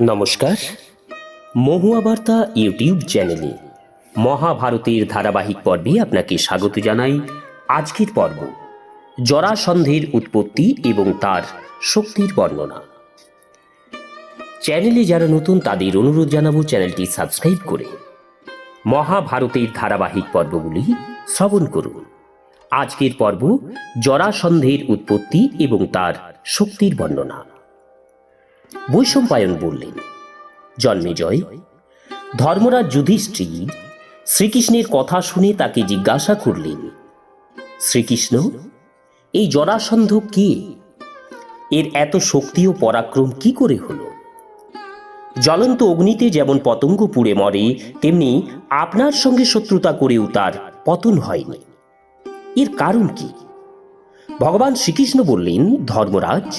নমস্কার, মহুয়া বার্তা ইউটিউব চ্যানেলে মহাভারতের ধারাবাহিক পর্বে আপনাকে স্বাগত জানাই। আজকের পর্ব জরাসন্ধের উৎপত্তি এবং তার শক্তির বর্ণনা। চ্যানেলে যারা নতুন তাদের অনুরোধ জানাবো চ্যানেলটি সাবস্ক্রাইব করে মহাভারতের ধারাবাহিক পর্বগুলি শ্রবণ করুন। আজকের পর্ব জরাসন্ধের উৎপত্তি এবং তার শক্তির বর্ণনা। বৈশম্পায়ন বললেন, জন্মেজয়, ধর্মরাজ যুধিষ্ঠির শ্রীকৃষ্ণের কথা শুনে তাকে জিজ্ঞাসা করলেন, শ্রীকৃষ্ণ, এই জরাসন্ধ কে? এর এত শক্তি ও পরাক্রম কি করে হলো? জ্বলন্ত অগ্নিতে যেমন পতঙ্গ পুড়ে মরে, তেমনি আপনার সঙ্গে শত্রুতা করেও তার পতন হয়নি। এর কারণ কি? ভগবান শ্রীকৃষ্ণ বললেন, ধর্মরাজ,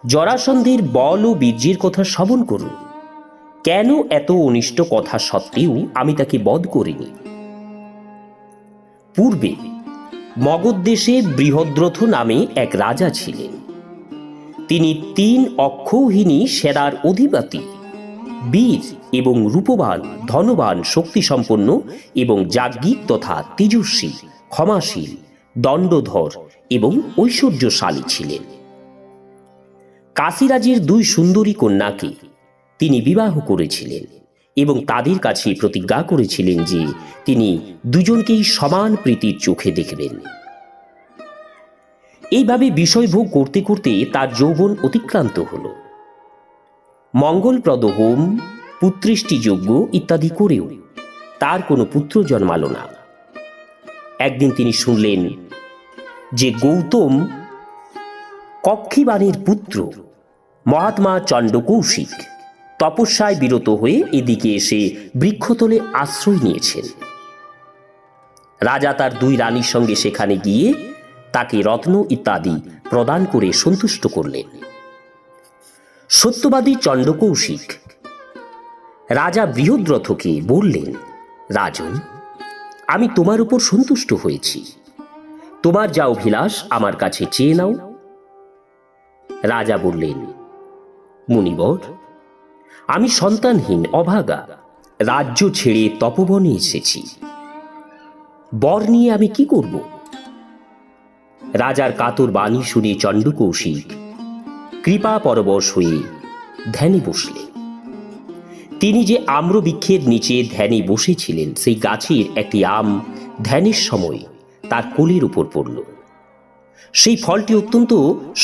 জরাসন্ধের বল ও বীর্যের কথা শ্রবণ করুন। কেন এত অনিষ্ট কথা সত্ত্বেও আমি তাকে বধ করিনি? পূর্বে মগধ দেশে বৃহদ্রথ নামে এক রাজা ছিলেন। তিনি 3 অক্ষৌহিনী সেনার অধিপতি, বীর এবং রূপবান, ধনবান, শক্তিসম্পন্ন এবং যাজ্ঞিক তথা তেজস্বী, ক্ষমাশীল, দণ্ডধর এবং ঐশ্বর্যশালী ছিলেন। কাশীরাজের 2 সুন্দরী কন্যাকে তিনি বিবাহ করেছিলেন এবং তাদের কাছে প্রতিজ্ঞা করেছিলেন যে তিনি দুজনকেই সমান প্রীতির চোখে দেখবেন। এইভাবে বিষয়ভোগ করতে করতে তার যৌবন অতিক্রান্ত হল। মঙ্গলপ্রদ হোম, পুত্রেষ্টি যজ্ঞ ইত্যাদি করেও তার কোনো পুত্র জন্মালো না। একদিন তিনি শুনলেন যে গৌতম কক্ষীবাণীর পুত্র মহাত্মা চণ্ডকৌশিক তপস্যায় বিরত হয়ে এদিকে এসে বৃক্ষতলে আশ্রয় নিয়েছেন। রাজা তার 2 রানীর সঙ্গে সেখানে গিয়ে তাকে রত্ন ইত্যাদি প্রদান করে সন্তুষ্ট করলেন। সত্যবাদী চণ্ডকৌশিক রাজা বৃহদ্রথকে বললেন, রাজন, আমি তোমার উপর সন্তুষ্ট হয়েছি, তোমার যা অভিলাষ আমার কাছে চেয়ে নাও। রাজা বললেন, মুনিবর, আমি সন্তানহীন অভাগা, রাজ্য ছেড়ে তপবনে এসেছি, বর নিয়ে আমি কি করব? রাজার কাতর বাণী শুনে চণ্ডকৌশিক কৃপা পরবশ হয়ে ধ্যানে বসলেন। তিনি যে আম্রবৃক্ষের নিচে ধ্যানে বসেছিলেন, সেই গাছের একটি আম ধ্যানের সময় তার কোলের উপর পড়ল। সেই ফলটি অত্যন্ত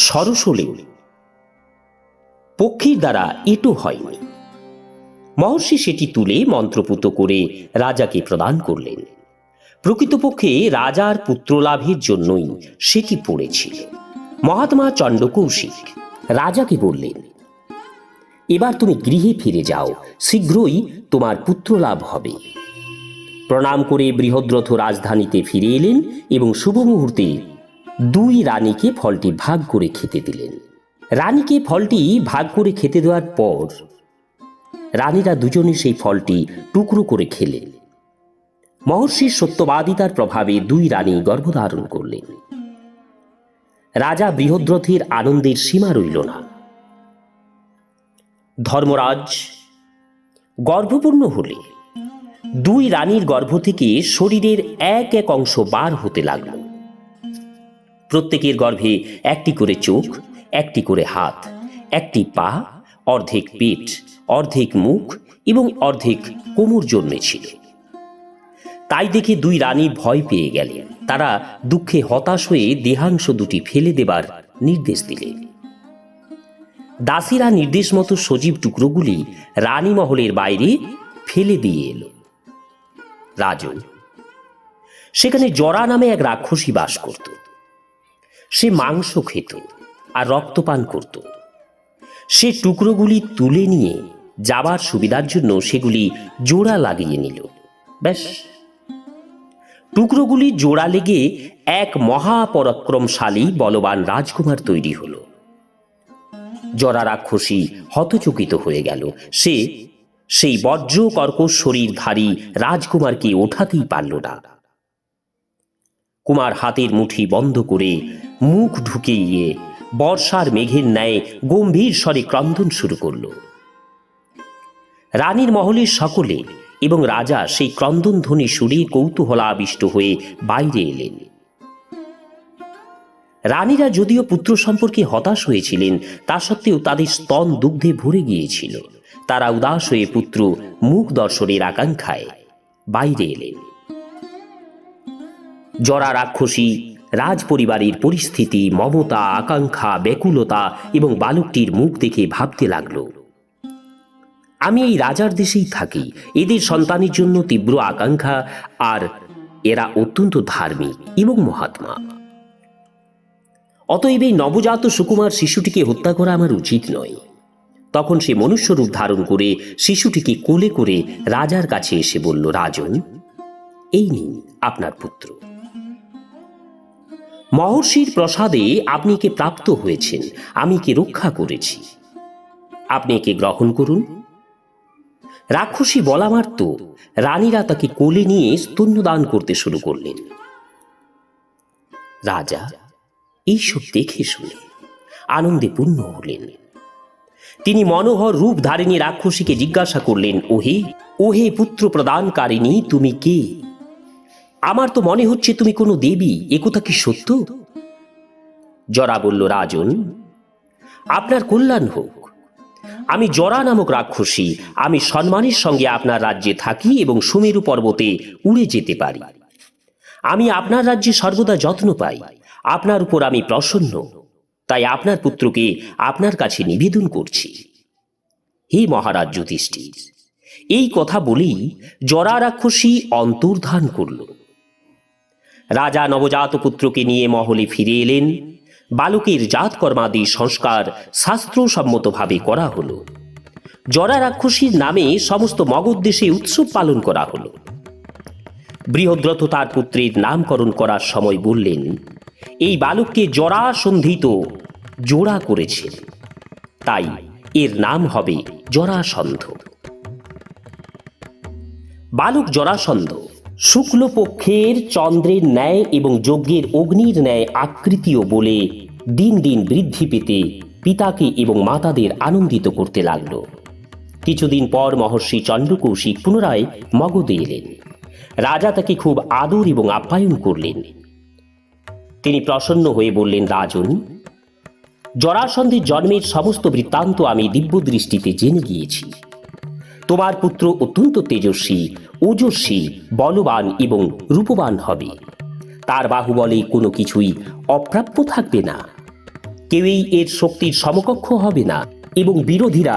সরস হলেও পক্ষীর দ্বারা এঁটো হয়নি। মহর্ষি সেটি তুলে মন্ত্রপুত করে রাজাকে প্রদান করলেন। প্রকৃতপক্ষে রাজার পুত্রলাভের জন্যই সেটি পড়েছিল। মহাত্মা চণ্ডকৌশিক রাজাকে বললেন, এবার তুমি গৃহে ফিরে যাও, শীঘ্রই তোমার পুত্রলাভ হবে। প্রণাম করে বৃহদ্রথ রাজধানীতে ফিরে এলেন এবং শুভ মুহূর্তে 2 রানীকে ফলটি ভাগ করে খেতে দিলেন। রানীকে ফলটি ভাগ করে খেতে দেওয়ার পর রানীরা দুজনে সেই ফলটি টুকরো করে খেলেন। মহর্ষির সত্যবাদিতার প্রভাবে 2 রানী গর্ভধারণ করলেন। রাজা বৃহদ্রথের আনন্দের সীমা রইল না। ধর্মরাজ গর্ভপূর্ণ হলে 2 রানীর গর্ভ থেকে শরীরের এক এক অংশ বার হতে লাগল। প্রত্যেকের গর্ভে একটি করে চোখ, একটি করে হাত, একটি পা, অর্ধেক পেট, অর্ধেক মুখ এবং অর্ধেক কোমর জন্মেছিল। তাই দেখে 2 রানী ভয় পেয়ে গেলেন। তারা দুঃখে হতাশ হয়ে দেহাংশ 2টি ফেলে দেবার নির্দেশ দিলেন। দাসীরা নির্দেশ মতো সজীব টুকরোগুলি রানী মহলের বাইরে ফেলে দিয়ে এলো। রাজন, সেখানে জরা নামে এক রাক্ষসী বাস করত। সে মাংস খেত আর রক্তপান করত। সে টুকরোগুলি তুলে নিয়ে যাবার সুবিধার জন্য সেগুলি জোড়া লাগিয়ে নিল। ব্যাস, টুকরোগুলি জোড়া লেগে এক মহাপরাক্রমশালী বলবান রাজকুমার তৈরি হল। জরা রাক্ষসী হতচকিত হয়ে গেল। সে সেই বজ্র কর্কশ শরীরধারী রাজকুমারকে ওঠাতেই পারল না। কুমার হাতের মুঠি বন্ধ করে মুখ ঢুকিয়ে বর্ষার মেঘের ন্যায় গম্ভীর স্বরে ক্রন্দন শুরু করল। রানীর মহলের সকলে এবং রাজা সেই ক্রন্দনধ্বনি শুনে কৌতূহলাবিষ্ট হয়ে বাইরে এলেন। রানীরা যদিও পুত্র সম্পর্কে হতাশ হয়েছিলেন, তা সত্ত্বেও তাদের স্তন দুগ্ধে ভরে গিয়েছিল। তারা উদাস হয়ে পুত্র মুখ দর্শনের আকাঙ্ক্ষায় বাইরে এলেন। জরা রাক্ষসী রাজ পরিবারের পরিস্থিতি, মমতা, আকাঙ্ক্ষা, ব্যাকুলতা এবং বালকটির মুখ দেখে ভাবতে লাগলো, আমি এই রাজার দেশেই থাকি, এদের সন্তানের জন্য তীব্র আকাঙ্ক্ষা, আর এরা অত্যন্ত ধার্মিক এবং মহাত্মা। অতএব এই নবজাত সুকুমার শিশুটিকে হত্যা করা আমার উচিত নয়। তখন সে মনুষ্য রূপ ধারণ করে শিশুটিকে কোলে করে রাজার কাছে এসে বলল, রাজন, এই নিন আপনার পুত্র। মহর্ষির প্রসাদে আপনি একে প্রাপ্ত হয়েছেন, আমি একে রক্ষা করেছি, আপনি একে গ্রহণ করুন। রাক্ষসী বলা মাত্র রানীরা তাকে কোলে নিয়ে স্তন্যদান করতে শুরু করলেন। রাজা এইসব দেখে শুনে আনন্দে পূর্ণ হলেন। তিনি মনোহর রূপ ধারিণী রাক্ষসীকে জিজ্ঞাসা করলেন, ওহে ওহে পুত্র প্রদানকারিণী, তুমি কে? আমার তো মনে হচ্ছে তুমি কোনো দেবী, একথা কি সত্য? জরা বলল, রাজন, আপনার কল্যাণ হোক। আমি জরা নামক রাক্ষসী, আমি সম্মানের সঙ্গে আপনার রাজ্যে থাকি এবং সুমেরু পর্বতে উড়ে যেতে পারি। আমি আপনার রাজ্যে সর্বদা যত্ন পাই, আপনার উপর আমি প্রসন্ন, তাই আপনার পুত্রকে আপনার কাছে নিবেদন করছি। হে মহারাজ যুধিষ্ঠির, এই কথা বলেই জরা রাক্ষসী অন্তর্ধান করল। রাজা নবজাত পুত্রকে নিয়ে মহলে ফিরে এলেন। বালকের জাতকর্মাদি সংস্কার শাস্ত্রসম্মতভাবে করা হলো। জরা রাক্ষসীর নামে সমস্ত মগধ দেশে উৎসব পালন করা হলো। বৃহদ্রথ তার পুত্রের নামকরণ করার সময় বললেন, এই বালককে জরাসন্ধিত জোড়া করেছে, তাই এর নাম হবে জরাসন্ধ। বালক জরাসন্ধ শুক্লপক্ষের চন্দ্রের ন্যায় এবং যজ্ঞের অগ্নির ন্যায় আকৃতিও বলে দিন দিন বৃদ্ধি পেতে পিতাকে এবং মাতাদের আনন্দিত করতে লাগল। কিছুদিন পর মহর্ষি চন্দ্রকৌশিক পুনরায় মগধে এলেন। রাজা তাকে খুব আদর এবং আপ্যায়ন করলেন। তিনি প্রসন্ন হয়ে বললেন, রাজন, জরাসন্ধের জন্মের সমস্ত বৃত্তান্ত আমি দিব্য দৃষ্টিতে জেনে গিয়েছি। তোমার পুত্র অত্যন্ত তেজস্বী, ওজস্বী, বলবান এবং রূপবান হবে। তার বাহুবলে কোনো কিছুই অপ্রাপ্য থাকবে না, কেউই এর শক্তির সমকক্ষ হবে না এবং বিরোধীরা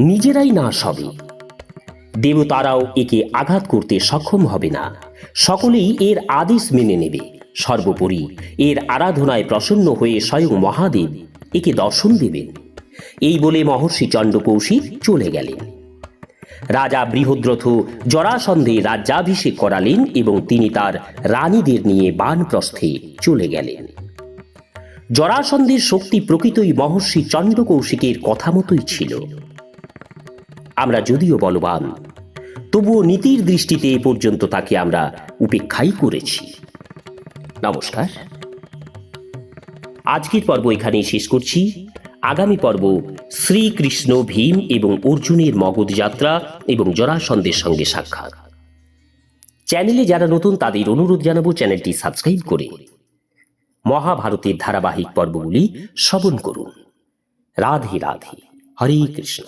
নিজেরাই নাশ হবে। দেবতারাও একে আঘাত করতে সক্ষম হবে না, সকলেই এর আদেশ মেনে নেবে। সর্বোপরি এর আরাধনায় প্রসন্ন হয়ে স্বয়ং মহাদেব একে দর্শন দেবেন। এই বলে মহর্ষি চন্দ্রকৌশিক চলে গেলেন। রাজা বৃহদ্রথ জরাসন্ধে রাজ্যাভিষেক করালেন এবং তিনি তার রানীদের নিয়ে বানপ্রস্থে চলে গেলেন। জরাসন্ধের শক্তি প্রকৃতই মহর্ষি চন্দ্রকৌশিকের কথা মতোই ছিল। আমরা যদিও বলবান, তবুও নীতির দৃষ্টিতে এ পর্যন্ত তাকে আমরা উপেক্ষাই করেছি। নমস্কার, আজকের পর্ব এখানেই শেষ করছি। আগামী পর্ব শ্রীকৃষ্ণ, ভীম এবং অর্জুনের মগধ যাত্রা এবং জরাসন্ধের সঙ্গে সাক্ষাৎ। চ্যানেলে যারা নতুন তাদের অনুরোধ জানাবো চ্যানেলটি সাবস্ক্রাইব করে মহাভারতের ধারাবাহিক পর্বগুলি শ্রবণ করুন। রাধে রাধে, হরে কৃষ্ণ।